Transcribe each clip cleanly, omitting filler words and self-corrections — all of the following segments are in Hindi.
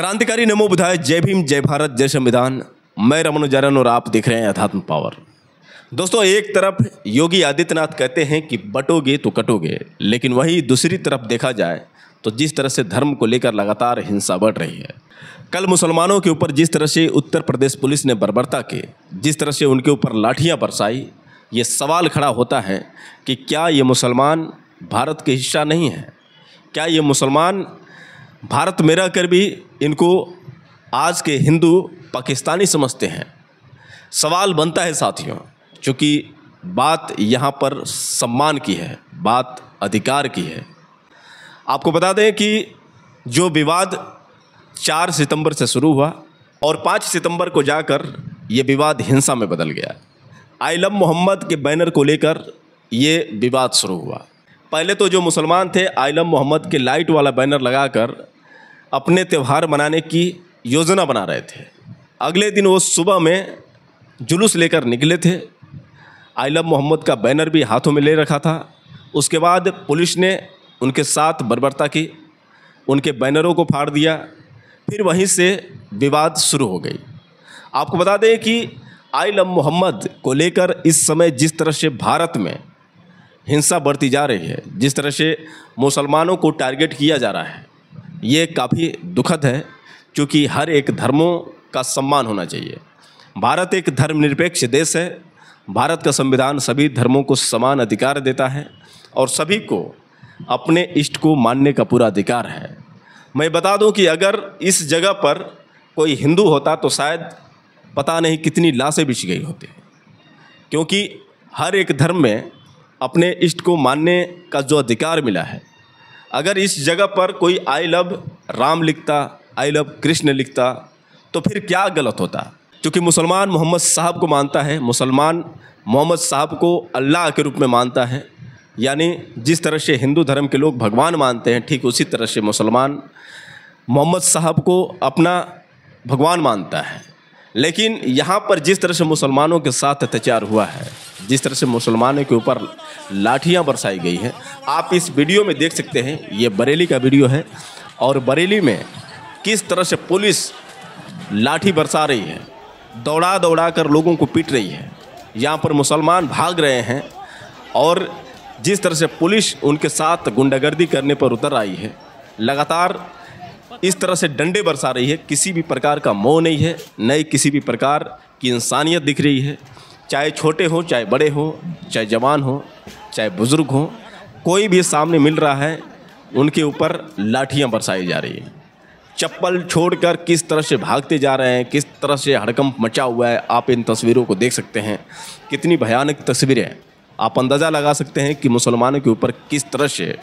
क्रांतिकारी नमो बुधाय, जय भीम, जय भारत, जय संविधान। मैं रमन उजारन और आप देख रहे हैं अध्यात्म पावर। दोस्तों, एक तरफ योगी आदित्यनाथ कहते हैं कि बटोगे तो कटोगे, लेकिन वहीं दूसरी तरफ देखा जाए तो जिस तरह से धर्म को लेकर लगातार हिंसा बढ़ रही है। कल मुसलमानों के ऊपर जिस तरह से उत्तर प्रदेश पुलिस ने बर्बरता की, जिस तरह से उनके ऊपर लाठियां बरसाई, ये सवाल खड़ा होता है कि क्या ये मुसलमान भारत के हिस्सा नहीं है? क्या ये मुसलमान भारत में रहकर भी इनको आज के हिंदू पाकिस्तानी समझते हैं? सवाल बनता है साथियों, क्योंकि बात यहाँ पर सम्मान की है, बात अधिकार की है। आपको बता दें कि जो विवाद 4 सितंबर से शुरू हुआ और 5 सितंबर को जाकर ये विवाद हिंसा में बदल गया। आई लव मोहम्मद के बैनर को लेकर ये विवाद शुरू हुआ। पहले तो जो मुसलमान थे आई लव मोहम्मद के लाइट वाला बैनर लगाकर अपने त्यौहार मनाने की योजना बना रहे थे। अगले दिन वो सुबह में जुलूस लेकर निकले थे, आई लव मोहम्मद का बैनर भी हाथों में ले रखा था। उसके बाद पुलिस ने उनके साथ बर्बरता की, उनके बैनरों को फाड़ दिया, फिर वहीं से विवाद शुरू हो गई। आपको बता दें कि आई लव मोहम्मद को लेकर इस समय जिस तरह से भारत में हिंसा बढ़ती जा रही है, जिस तरह से मुसलमानों को टारगेट किया जा रहा है, ये काफ़ी दुखद है, क्योंकि हर एक धर्मों का सम्मान होना चाहिए। भारत एक धर्मनिरपेक्ष देश है। भारत का संविधान सभी धर्मों को समान अधिकार देता है और सभी को अपने इष्ट को मानने का पूरा अधिकार है। मैं बता दूं कि अगर इस जगह पर कोई हिंदू होता तो शायद पता नहीं कितनी लाशें बिछ गई होती, क्योंकि हर एक धर्म में अपने इष्ट को मानने का जो अधिकार मिला है। अगर इस जगह पर कोई आई लव राम लिखता, आई लव कृष्ण लिखता, तो फिर क्या गलत होता? क्योंकि मुसलमान मोहम्मद साहब को मानता है, मुसलमान मोहम्मद साहब को अल्लाह के रूप में मानता है। यानी जिस तरह से हिंदू धर्म के लोग भगवान मानते हैं, ठीक उसी तरह से मुसलमान मोहम्मद साहब को अपना भगवान मानता है। लेकिन यहाँ पर जिस तरह से मुसलमानों के साथ अत्याचार हुआ है, जिस तरह से मुसलमानों के ऊपर लाठियाँ बरसाई गई हैं, आप इस वीडियो में देख सकते हैं। ये बरेली का वीडियो है और बरेली में किस तरह से पुलिस लाठी बरसा रही है, दौड़ा दौड़ा कर लोगों को पीट रही है। यहाँ पर मुसलमान भाग रहे हैं और जिस तरह से पुलिस उनके साथ गुंडागर्दी करने पर उतर आई है, लगातार इस तरह से डंडे बरसा रही है। किसी भी प्रकार का मोह नहीं है, न किसी भी प्रकार की इंसानियत दिख रही है। चाहे छोटे हो, चाहे बड़े हो, चाहे जवान हो, चाहे बुज़ुर्ग हो, कोई भी सामने मिल रहा है, उनके ऊपर लाठियां बरसाई जा रही हैं। चप्पल छोड़कर किस तरह से भागते जा रहे हैं, किस तरह से हड़कंप मचा हुआ है। आप इन तस्वीरों को देख सकते हैं, कितनी भयानक तस्वीरें हैं। आप अंदाज़ा लगा सकते हैं कि मुसलमानों के ऊपर किस तरह से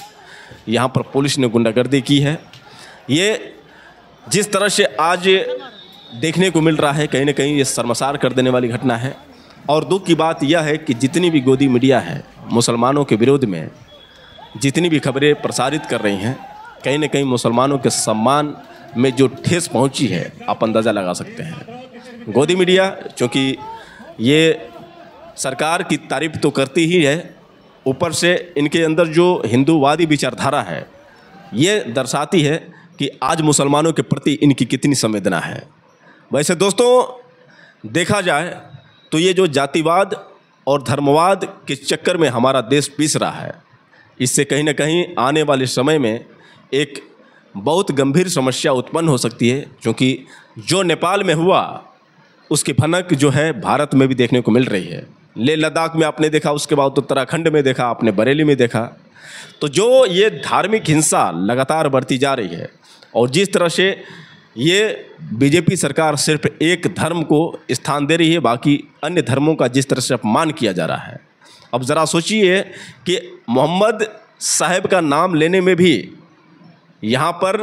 यहाँ पर पुलिस ने गुंडागर्दी की है। ये जिस तरह से आज देखने को मिल रहा है, कहीं ना कहीं ये शर्मसार कर देने वाली घटना है। और दुख की बात यह है कि जितनी भी गोदी मीडिया है मुसलमानों के विरोध में, जितनी भी खबरें प्रसारित कर रही हैं, कहीं ना कहीं मुसलमानों के सम्मान में जो ठेस पहुंची है, आप अंदाज़ा लगा सकते हैं। गोदी मीडिया चूँकि ये सरकार की तारीफ तो करती ही है, ऊपर से इनके अंदर जो हिंदूवादी विचारधारा है, ये दर्शाती है कि आज मुसलमानों के प्रति इनकी कितनी संवेदना है। वैसे दोस्तों, देखा जाए तो ये जो जातिवाद और धर्मवाद के चक्कर में हमारा देश पीस रहा है, इससे कहीं ना कहीं आने वाले समय में एक बहुत गंभीर समस्या उत्पन्न हो सकती है। क्योंकि जो नेपाल में हुआ उसकी भनक जो है भारत में भी देखने को मिल रही है। लेह लद्दाख में आपने देखा, उसके बाद उत्तराखंड में देखा, आपने बरेली में देखा। तो जो ये धार्मिक हिंसा लगातार बढ़ती जा रही है और जिस तरह से ये बीजेपी सरकार सिर्फ एक धर्म को स्थान दे रही है, बाकी अन्य धर्मों का जिस तरह से अपमान किया जा रहा है। अब ज़रा सोचिए कि मोहम्मद साहब का नाम लेने में भी यहाँ पर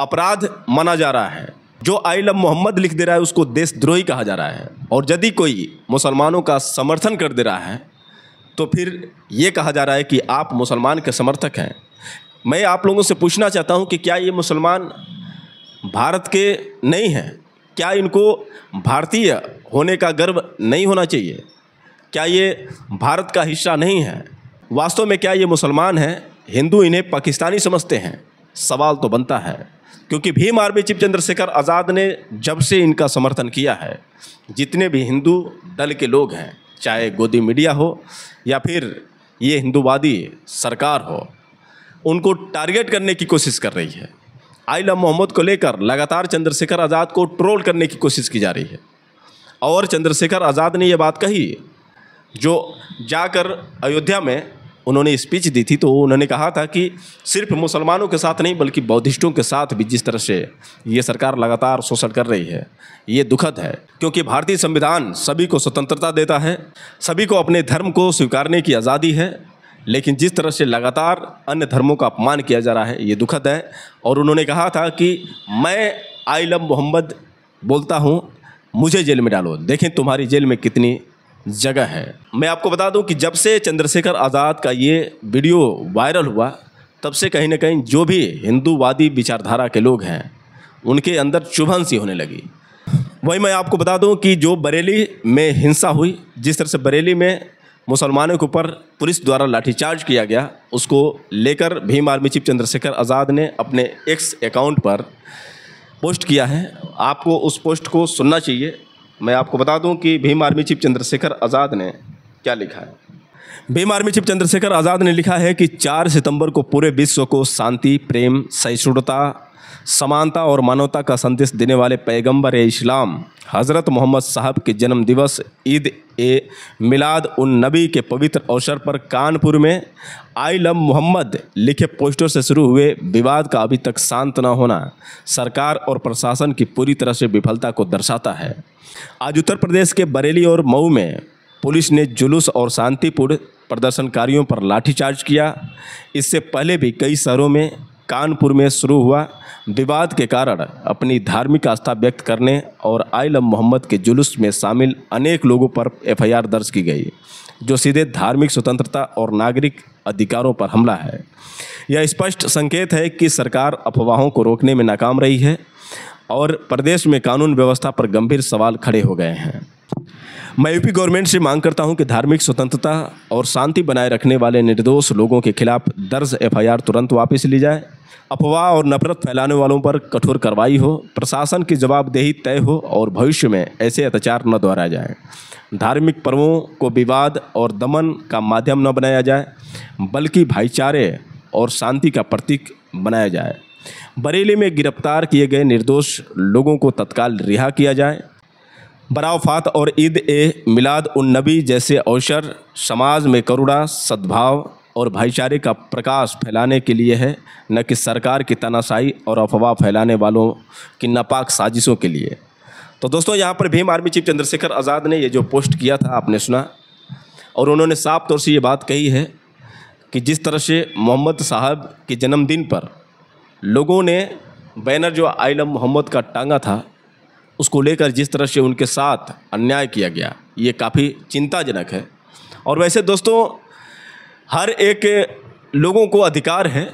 अपराध माना जा रहा है। जो आई लव मोहम्मद लिख दे रहा है उसको देशद्रोही कहा जा रहा है। और यदि कोई मुसलमानों का समर्थन कर दे रहा है तो फिर ये कहा जा रहा है कि आप मुसलमान के समर्थक हैं। मैं आप लोगों से पूछना चाहता हूं कि क्या ये मुसलमान भारत के नहीं हैं? क्या इनको भारतीय होने का गर्व नहीं होना चाहिए? क्या ये भारत का हिस्सा नहीं है? वास्तव में क्या ये मुसलमान हैं? हिंदू इन्हें पाकिस्तानी समझते हैं? सवाल तो बनता है। क्योंकि भीम आर्मी चीफ चंद्रशेखर आज़ाद ने जब से इनका समर्थन किया है, जितने भी हिंदू दल के लोग हैं, चाहे गोदी मीडिया हो या फिर ये हिंदूवादी सरकार हो, उनको टारगेट करने की कोशिश कर रही है। आई लव मोहम्मद को लेकर लगातार चंद्रशेखर आज़ाद को ट्रोल करने की कोशिश की जा रही है। और चंद्रशेखर आज़ाद ने ये बात कही, जो जाकर अयोध्या में उन्होंने स्पीच दी थी, तो उन्होंने कहा था कि सिर्फ मुसलमानों के साथ नहीं बल्कि बौद्धिस्टों के साथ भी जिस तरह से ये सरकार लगातार शोषण कर रही है, ये दुखद है। क्योंकि भारतीय संविधान सभी को स्वतंत्रता देता है, सभी को अपने धर्म को स्वीकारने की आज़ादी है, लेकिन जिस तरह से लगातार अन्य धर्मों का अपमान किया जा रहा है, ये दुखद है। और उन्होंने कहा था कि मैं आई लव मोहम्मद बोलता हूँ, मुझे जेल में डालो, देखें तुम्हारी जेल में कितनी जगह है। मैं आपको बता दूं कि जब से चंद्रशेखर आज़ाद का ये वीडियो वायरल हुआ, तब से कहीं ना कहीं जो भी हिंदूवादी विचारधारा के लोग हैं, उनके अंदर चुभन सी होने लगी। वही मैं आपको बता दूं कि जो बरेली में हिंसा हुई, जिस तरह से बरेली में मुसलमानों के ऊपर पुलिस द्वारा लाठीचार्ज किया गया, उसको लेकर भीम आर्मी चीफ चंद्रशेखर आज़ाद ने अपने एक्स अकाउंट पर पोस्ट किया है। आपको उस पोस्ट को सुनना चाहिए। मैं आपको बता दूं कि भीम आर्मी चीफ चंद्रशेखर आज़ाद ने क्या लिखा है। भीम आर्मी चीफ चंद्रशेखर आज़ाद ने लिखा है कि 4 सितंबर को पूरे विश्व को शांति, प्रेम, सहिष्णुता, समानता और मानवता का संदेश देने वाले पैगंबर इस्लाम हज़रत मोहम्मद साहब के जन्म दिवस ईद ए मिलाद उन नबी के पवित्र अवसर पर कानपुर में आई लव मोहम्मद लिखे पोस्टर से शुरू हुए विवाद का अभी तक शांत न होना सरकार और प्रशासन की पूरी तरह से विफलता को दर्शाता है। आज उत्तर प्रदेश के बरेली और मऊ में पुलिस ने जुलूस और शांतिपूर्ण प्रदर्शनकारियों पर लाठीचार्ज किया। इससे पहले भी कई शहरों में कानपुर में शुरू हुआ विवाद के कारण अपनी धार्मिक आस्था व्यक्त करने और आई लव मोहम्मद के जुलूस में शामिल अनेक लोगों पर एफआईआर दर्ज की गई, जो सीधे धार्मिक स्वतंत्रता और नागरिक अधिकारों पर हमला है। यह स्पष्ट संकेत है कि सरकार अफवाहों को रोकने में नाकाम रही है और प्रदेश में कानून व्यवस्था पर गंभीर सवाल खड़े हो गए हैं। मैं यूपी गवर्नमेंट से मांग करता हूं कि धार्मिक स्वतंत्रता और शांति बनाए रखने वाले निर्दोष लोगों के खिलाफ दर्ज एफआईआर तुरंत वापस ली जाए, अफवाह और नफरत फैलाने वालों पर कठोर कार्रवाई हो, प्रशासन की जवाबदेही तय हो और भविष्य में ऐसे अत्याचार न दोहराए जाए। धार्मिक पर्वों को विवाद और दमन का माध्यम न बनाया जाए, बल्कि भाईचारे और शांति का प्रतीक बनाया जाए। बरेली में गिरफ्तार किए गए निर्दोष लोगों को तत्काल रिहा किया जाए। बरावफात और ईद ए मिलाद उन नबी जैसे अवसर समाज में करुणा, सद्भाव और भाईचारे का प्रकाश फैलाने के लिए है, न कि सरकार की तानाशाही और अफवाह फैलाने वालों की नापाक साजिशों के लिए। तो दोस्तों, यहाँ पर भीम आर्मी चीफ चंद्रशेखर आज़ाद ने ये जो पोस्ट किया था आपने सुना, और उन्होंने साफ तौर से ये बात कही है कि जिस तरह से मोहम्मद साहब के जन्मदिन पर लोगों ने बैनर जो आई लव मोहम्मद का टांगा था, उसको लेकर जिस तरह से उनके साथ अन्याय किया गया, ये काफ़ी चिंताजनक है। और वैसे दोस्तों, हर एक लोगों को अधिकार है,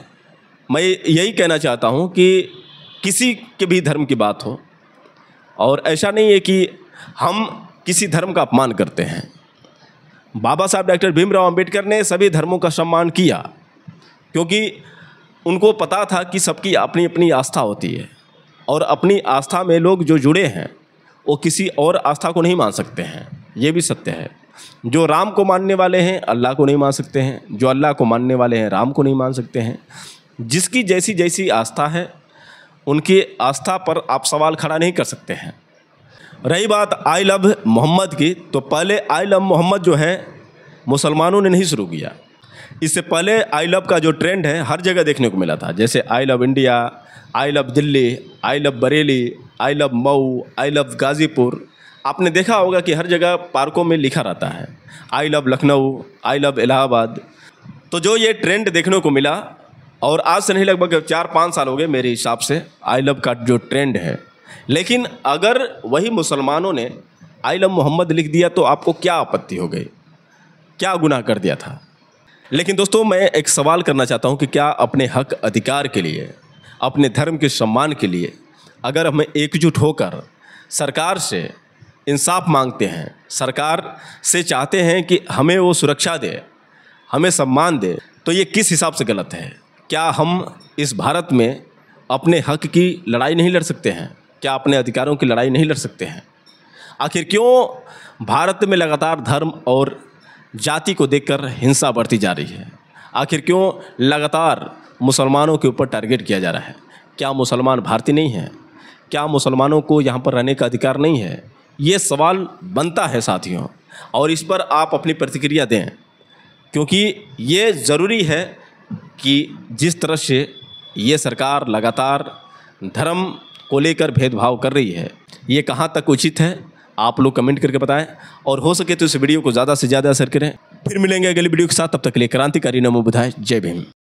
मैं यही कहना चाहता हूँ कि किसी के भी धर्म की बात हो, और ऐसा नहीं है कि हम किसी धर्म का अपमान करते हैं। बाबा साहब डॉक्टर भीमराव अंबेडकर ने सभी धर्मों का सम्मान किया, क्योंकि उनको पता था कि सबकी अपनी अपनी आस्था होती है, और अपनी आस्था में लोग जो जुड़े हैं वो किसी और आस्था को नहीं मान सकते हैं। ये भी सत्य है। जो राम को मानने वाले हैं अल्लाह को नहीं मान सकते हैं, जो अल्लाह को मानने वाले हैं राम को नहीं मान सकते हैं। जिसकी जैसी जैसी आस्था है, उनकी आस्था पर आप सवाल खड़ा नहीं कर सकते हैं। रही बात आई लव मोहम्मद की, तो पहले आई लव मोहम्मद जो है मुसलमानों ने नहीं शुरू किया। इससे पहले आई लव का जो ट्रेंड है हर जगह देखने को मिला था, जैसे I love India, I love Delhi, I love Bareilly, I love Mau, I love Ghazipur. आपने देखा होगा कि हर जगह पार्कों में लिखा रहता है I love Lucknow, I love Allahabad. तो जो ये ट्रेंड देखने को मिला, और आज से नहीं लगभग 4-5 साल हो गए मेरे हिसाब से आई लव का जो ट्रेंड है। लेकिन अगर वही मुसलमानों ने आई लव मोहम्मद लिख दिया तो आपको क्या आपत्ति हो गई, क्या गुनाह कर दिया था? लेकिन दोस्तों, मैं एक सवाल करना चाहता हूँ कि क्या अपने हक अधिकार के लिए, अपने धर्म के सम्मान के लिए अगर हम एकजुट होकर सरकार से इंसाफ मांगते हैं, सरकार से चाहते हैं कि हमें वो सुरक्षा दे, हमें सम्मान दे, तो ये किस हिसाब से गलत है? क्या हम इस भारत में अपने हक की लड़ाई नहीं लड़ सकते हैं? क्या अपने अधिकारों की लड़ाई नहीं लड़ सकते हैं? आखिर क्यों भारत में लगातार धर्म और जाति को देखकर हिंसा बढ़ती जा रही है? आखिर क्यों लगातार मुसलमानों के ऊपर टारगेट किया जा रहा है? क्या मुसलमान भारतीय नहीं हैं? क्या मुसलमानों को यहाँ पर रहने का अधिकार नहीं है? ये सवाल बनता है साथियों, और इस पर आप अपनी प्रतिक्रिया दें, क्योंकि ये ज़रूरी है कि जिस तरह से ये सरकार लगातार धर्म को लेकर भेदभाव कर रही है, ये कहाँ तक उचित है? आप लोग कमेंट करके बताएं, और हो सके तो इस वीडियो को ज़्यादा से ज़्यादा शेयर करें। फिर मिलेंगे अगली वीडियो के साथ, तब तक के लिए क्रांतिकारी नमो बुधाय। जय भीम।